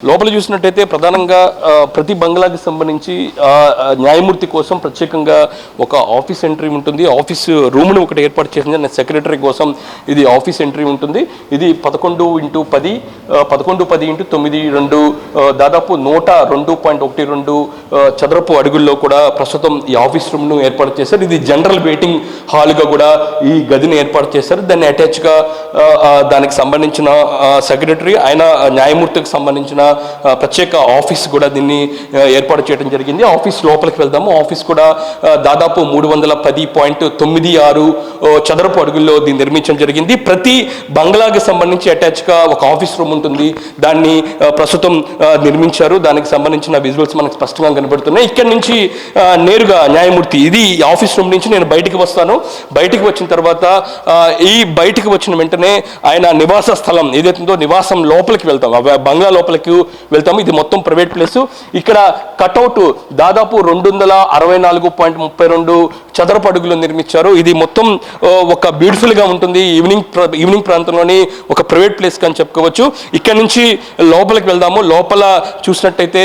లోపల చూసినట్టయితే ప్రధానంగా ప్రతి బంగ్లాకి సంబంధించి న్యాయమూర్తి కోసం ప్రత్యేకంగా ఒక ఆఫీస్ ఎంట్రీ ఉంటుంది. ఆఫీస్ రూమ్ను ఒకటి ఏర్పాటు చేసింది. సెక్రటరీ కోసం ఇది ఆఫీస్ ఎంట్రీ ఉంటుంది. ఇది 11x10 11x10x92 దాదాపు 102.12 చదరపు అడుగుల్లో కూడా ప్రస్తుతం ఈ ఆఫీస్ రూమ్ను ఏర్పాటు చేశారు. ఇది జనరల్ వెయిటింగ్ హాల్గా కూడా ఈ గదిని ఏర్పాటు చేశారు. దాన్ని అటాచ్గా దానికి సంబంధించిన సెక్రటరీ ఆయన న్యాయమూర్తికి సంబంధించిన ప్రత్యేక ఆఫీస్ కూడా దీన్ని ఏర్పాటు చేయడం జరిగింది. ఆఫీస్ లోపలికి వెళ్దాము. ఆఫీస్ కూడా దాదాపు 310.96 చదరపు అడుగుల్లో దీన్ని నిర్మించడం జరిగింది. ప్రతి బంగ్లాకి సంబంధించి అటాచ్గా ఒక ఆఫీస్ రూమ్ ఉంటుంది. దాన్ని ప్రస్తుతం నిర్మించారు. దానికి సంబంధించిన విజువల్స్ మనకు స్పష్టంగా కనబడుతున్నాయి. ఇక్కడి నుంచి నేరుగా న్యాయమూర్తి ఇది ఆఫీస్ రూమ్ నుంచి నేను బయటికి వస్తాను. బయటికి వచ్చిన తర్వాత ఈ బయటికి వచ్చిన వెంటనే ఆయన నివాస స్థలం ఏదైతుందో నివాసం లోపలికి వెళ్తాం. బంగ్లా లోపలికి వెళ్తాము. ఇది మొత్తం ప్రైవేట్ ప్లేస్. ఇక్కడ కట్అవుట్ దాదాపు 264.32 చదరపు అడుగులు నిర్మించారు. ఇది మొత్తం ఒక బ్యూటిఫుల్ గా ఉంటుంది. ఈవినింగ్ ప్రాంతంలోని ఒక ప్రైవేట్ ప్లేస్ అని చెప్పుకోవచ్చు. ఇక్కడ నుంచి లోపలికి వెళ్దాము. లోపల చూసినట్టయితే